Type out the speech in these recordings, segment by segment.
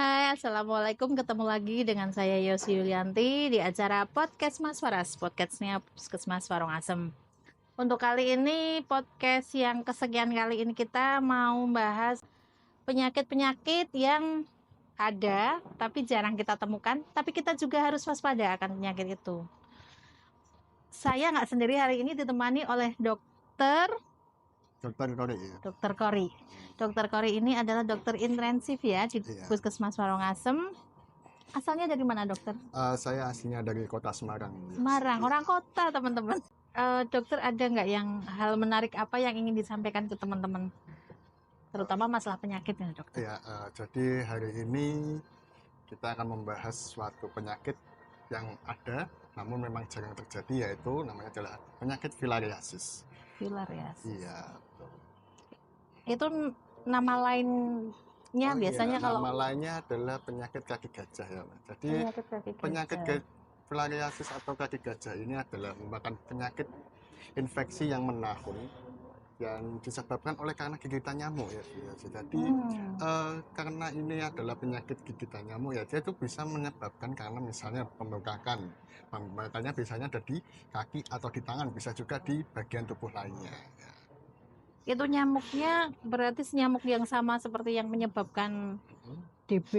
Hai, Assalamualaikum. Ketemu lagi dengan saya Yosi Yulianti di acara Podcast Mas Waras. Podcastnya Puskesmas Warung Asem. Untuk kali ini, podcast yang kesekian kali ini kita mau bahas penyakit-penyakit yang ada, tapi jarang kita temukan. Tapi kita juga harus waspada akan penyakit itu. Saya nggak sendiri hari ini, ditemani oleh Dokter Kori. Kori. Dokter Kori ini adalah dokter intensif ya di Puskesmas Warung Asem. Asalnya dari mana, dokter? Saya aslinya dari kota Semarang. Semarang, orang kota, teman-teman. Dokter, ada nggak yang hal menarik apa yang ingin disampaikan ke teman-teman, terutama masalah penyakitnya, dokter? Ya, jadi hari ini kita akan membahas suatu penyakit yang ada, namun memang jarang terjadi, yaitu namanya adalah penyakit filariasis. Filariasis. Iya. Itu nama lainnya biasanya iya, kalau nama lainnya adalah penyakit kaki gajah ya. Jadi penyakit filariasis atau kaki gajah ini adalah merupakan penyakit infeksi yang menahun yang disebabkan oleh karena gigitan nyamuk ya. Jadi karena ini adalah penyakit gigitan nyamuk ya, dia itu bisa menyebabkan karena misalnya pembengkakan. Pembengkakannya biasanya ada di kaki atau di tangan, bisa juga di bagian tubuh lainnya. Ya. Itu nyamuknya berarti nyamuk yang sama seperti yang menyebabkan DB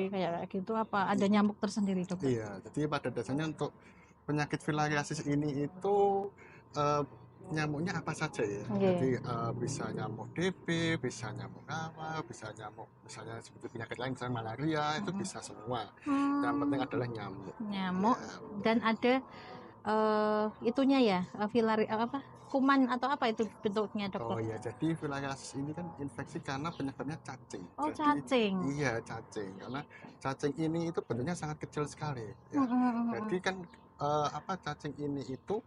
kayak gitu, apa ada nyamuk tersendiri, dokter? Iya, jadi pada dasarnya untuk penyakit filariasis ini itu nyamuknya apa saja ya. Jadi bisa nyamuk DB, bisa nyamuk rawa, bisa nyamuk misalnya seperti penyakit lain misalnya malaria, itu bisa semua. Yang penting adalah nyamuk. Nyamuk ya. Dan ada itunya ya, kuman atau apa itu bentuknya, dokter? Oh iya, jadi filariasis ini kan infeksi karena penyebabnya cacing. Oh, jadi, cacing. Iya, cacing. Karena cacing ini itu bentuknya sangat kecil sekali. Ya. Jadi kan cacing ini itu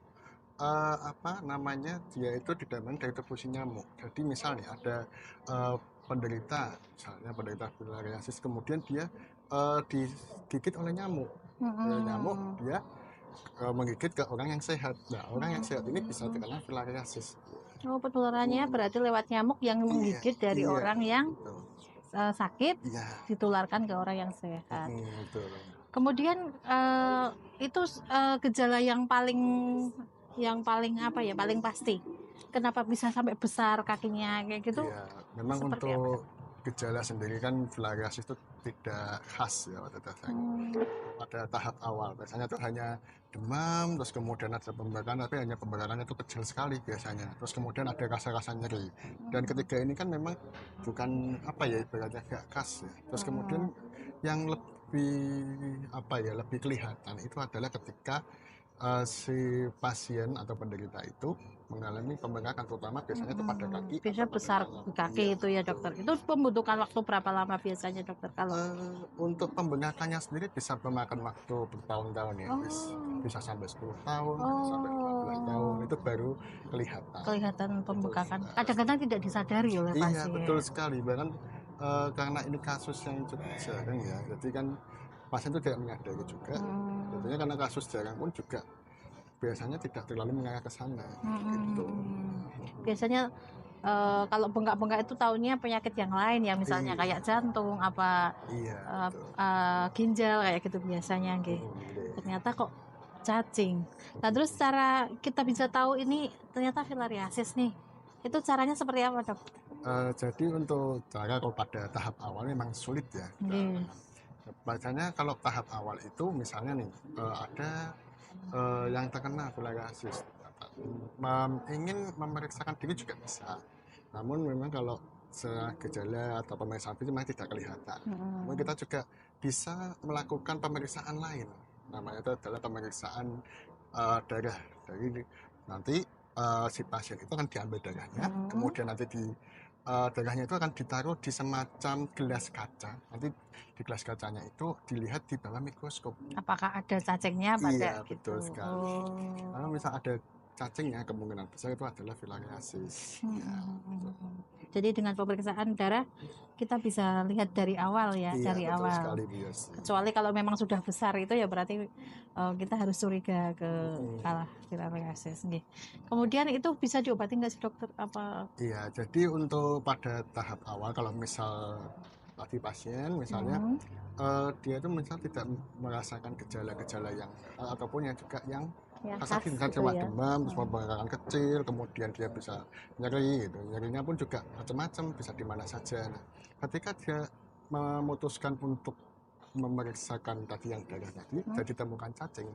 dia itu didapatkan dari tubuh si nyamuk. Jadi misalnya ada penderita filariasis, kemudian dia digigit oleh nyamuk. Nyamuk dia menggigit ke orang yang sehat. Nah, orang yang sehat ini bisa terkena filariasis. Oh, penularannya berarti lewat nyamuk yang menggigit dari orang yang sakit, ditularkan ke orang yang sehat. Betul. Kemudian itu gejala yang paling paling pasti. Kenapa bisa sampai besar kakinya kayak gitu? Iya, memang untuk gejala sendiri kan filariasis itu tidak khas ya pada dasarnya. Pada tahap awal biasanya itu hanya demam, terus kemudian ada pembengkakan, tapi hanya pembengkakannya itu kecil sekali biasanya. Terus kemudian ada rasa-rasa nyeri. Dan ketiga ini kan memang bukan ibaratnya gak khas ya. Terus kemudian yang lebih kelihatan itu adalah ketika si pasien atau penderita itu mengalami pembengkakan, terutama biasanya itu pada kaki. Biasanya besar di kaki itu ya, dokter. Itu membutuhkan waktu berapa lama biasanya, dokter? Kalau untuk pembengkakannya sendiri bisa memakan waktu bertahun-tahun ya, bisa sampai 10 tahun, sampai 15 tahun itu baru kelihatan pembengkakan. Kadang-kadang tidak disadari oleh pasien. Iya, betul sekali. Bahkan karena ini kasus yang cukup jarang ya, jadi kan pasien itu tidak menyadari juga. Tentunya karena kasus jarang pun juga biasanya tidak terlalu mengarah ke sana. Gitu. Biasanya kalau bengkak-bengkak itu taunya penyakit yang lain ya, misalnya kayak jantung, ginjal kayak gitu biasanya, ternyata kok cacing. Nah, terus cara kita bisa tahu ini ternyata filariasis nih, itu caranya seperti apa, dok? Jadi untuk cara kalau pada tahap awal memang sulit ya. Bacanya kalau tahap awal itu misalnya nih ada yang terkena filariasis, ingin memeriksakan diri juga bisa. Namun memang kalau gejala atau pemeriksaan itu memang tidak kelihatan. Namun kita juga bisa melakukan pemeriksaan lain. Namanya itu adalah pemeriksaan darah. Dari nanti si pasien itu akan diambil darahnya, kemudian nanti darahnya itu akan ditaruh di semacam gelas kaca. Nanti di gelas kacanya itu dilihat di bawah mikroskop. Apakah ada cacingnya pada? Iya, betul sekali. Kalau misal ada cacingnya, kemungkinan besar itu adalah filariasis. Jadi dengan pemeriksaan darah kita bisa lihat dari awal ya, dari awal. Sekali, kecuali kalau memang sudah besar itu ya berarti kita harus curiga ke filariasis. Kemudian itu bisa diobati nggak sih, dokter? Iya, jadi untuk pada tahap awal kalau misal bagi pasien misalnya dia itu misal tidak merasakan gejala-gejala yang ataupun yang juga yang khas misalnya gitu cuma ya. demam, terus pembengkakan kecil, kemudian dia bisa nyeri gitu. Nyerinya pun juga macam-macam, bisa di mana saja. Nah, ketika dia memutuskan untuk memeriksakan tadi yang darah tadi, dan ditemukan cacing,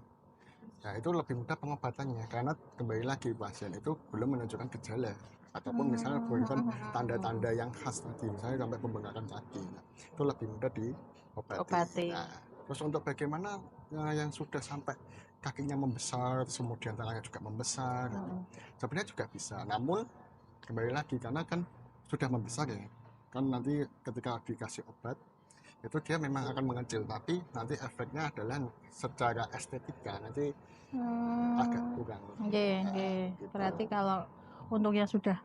nah itu lebih mudah pengobatannya karena kembali lagi pasien itu belum menunjukkan gejala ataupun misalnya bukan tanda-tanda yang khas tadi, misalnya sampai pembengkakan kaki, nah, itu lebih mudah diobati. Nah, terus untuk bagaimana yang sudah sampai kakinya membesar, terus kemudian tangannya juga membesar, sebenarnya juga bisa. Namun kembali lagi karena kan sudah membesar ya, kan nanti ketika dikasih obat itu dia memang akan mengecil, tapi nanti efeknya adalah secara estetika nanti agak kurang. Gitu. Berarti kalau untuk yang sudah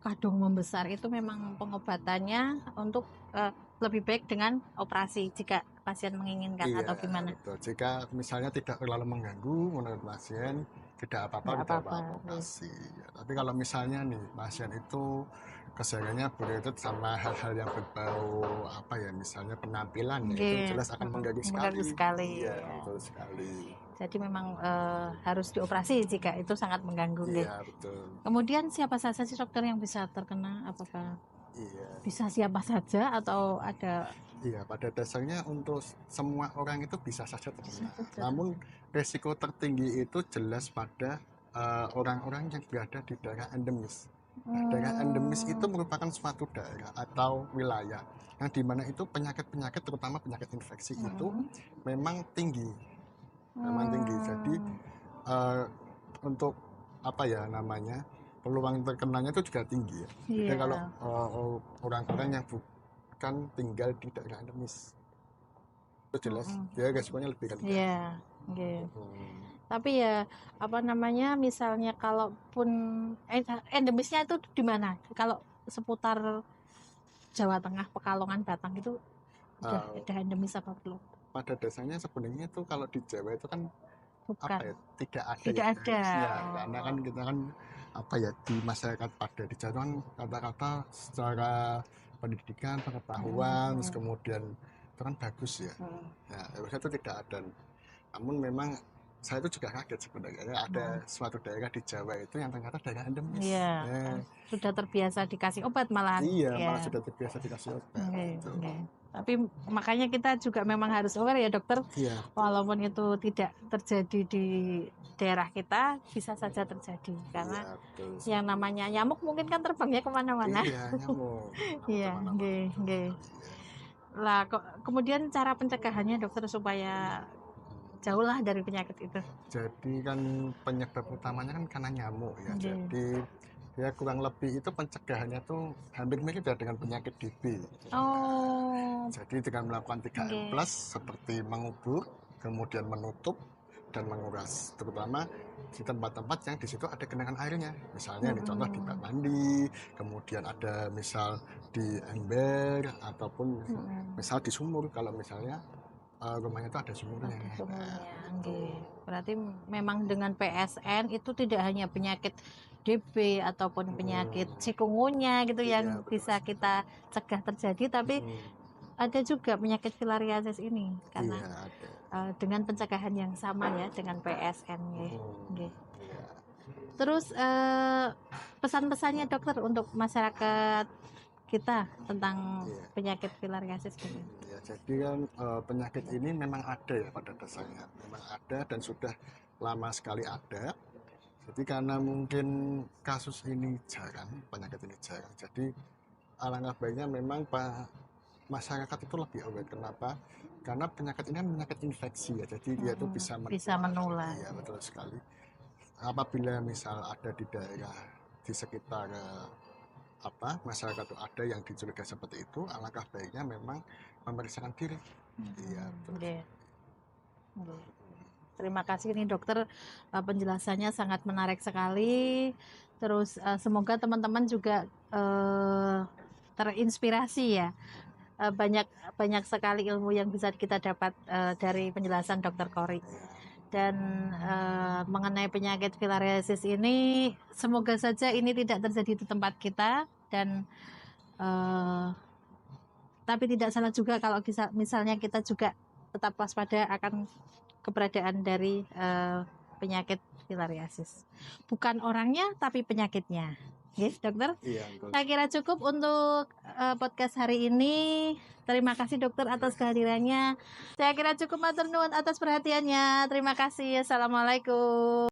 kadung membesar itu memang pengobatannya untuk lebih baik dengan operasi jika pasien menginginkan atau gimana? Betul. Jika misalnya tidak terlalu mengganggu menurut pasien, tidak apa-apa operasi. Ya, tapi kalau misalnya nih pasien itu kesehariannya berkaitan sama hal-hal yang berbau apa ya, misalnya penampilan ya, itu jelas akan mengganggu sekali. Iya, betul sekali. Jadi memang harus dioperasi jika itu sangat mengganggu. Iya, betul. Kemudian siapa saja sih dokter yang bisa terkena? Apakah bisa siapa saja atau ada? Iya, pada dasarnya untuk semua orang itu bisa saja terkena. Namun resiko tertinggi itu jelas pada orang-orang yang berada di daerah endemis. Nah, daerah endemis itu merupakan suatu daerah atau wilayah yang dimana itu penyakit-penyakit, terutama penyakit infeksi itu memang tinggi. Jadi untuk apa ya namanya, peluang terkenanya itu juga tinggi ya. Jadi kalau orang-orang yang bukan tinggal di daerah endemis itu jelas dia resikonya lebih rendah. Tapi ya apa namanya, misalnya kalaupun endemisnya itu di mana? Kalau seputar Jawa Tengah, Pekalongan, Batang itu udah ada endemis apa belum? Pada dasarnya sebenarnya itu kalau di Jawa itu kan Bukan. apa ya, tidak ada. Karena kan kita kan apa ya, di masyarakat pada di Jawa kan kata-kata secara pendidikan, pengetahuan, terus kemudian itu kan bagus ya. Nah, harusnya itu tidak ada. Namun memang saya itu juga kaget sebenarnya ada suatu daerah di Jawa itu yang ternyata daerah endemis. Sudah terbiasa dikasih obat malahan. Malah sudah terbiasa dikasih obat. Tapi makanya kita juga memang harus aware ya dokter. Walaupun itu tidak terjadi di daerah kita, bisa saja terjadi karena yang namanya nyamuk mungkin kan terbangnya kemana-mana. Nyamuk. Lah kemudian cara pencegahannya dokter supaya jauhlah dari penyakit itu. Jadi kan penyebab utamanya kan karena nyamuk ya. Jadi ya kurang lebih itu pencegahannya tuh hampir mirip ya dengan penyakit DB. Jadi dengan melakukan 3M+ seperti mengubur, kemudian menutup dan menguras, terutama di tempat-tempat yang di situ ada genangan airnya. Misalnya nih contoh di bak mandi, kemudian ada misal di ember ataupun misal di sumur kalau misalnya rumahnya itu ada sumurnya. Berarti memang dengan PSN itu tidak hanya penyakit DB ataupun penyakit chikungunya gitu yang bisa kita cegah terjadi, tapi ada juga penyakit filariasis ini karena dengan pencegahan yang sama ya dengan PSN. Terus pesan-pesannya dokter untuk masyarakat kita tentang penyakit filariasis gitu. Jadi kan penyakit ini memang ada ya pada dasarnya, memang ada dan sudah lama sekali ada. Jadi karena mungkin kasus ini jarang, penyakit ini jarang, jadi alangkah baiknya memang masyarakat itu lebih aware. Kenapa? Karena penyakit ini kan penyakit infeksi ya, jadi dia itu bisa menular. Iya, betul sekali. Apabila misal ada di daerah di sekitar masyarakat itu ada yang dicurigai seperti itu, alangkah baiknya memang memeriksakan diri. Terima kasih nih dokter, penjelasannya sangat menarik sekali. Terus semoga teman-teman juga terinspirasi ya. Banyak sekali ilmu yang bisa kita dapat dari penjelasan dokter Kory. Dan mengenai penyakit filariasis ini, semoga saja ini tidak terjadi di tempat kita dan Tapi tidak salah juga kalau misalnya kita juga tetap waspada akan keberadaan dari penyakit filariasis. Bukan orangnya tapi penyakitnya. Yes, dokter? Iya, betul. Saya kira cukup untuk podcast hari ini. Terima kasih dokter atas kehadirannya. Saya kira cukup matur nuwun atas perhatiannya. Terima kasih. Assalamualaikum.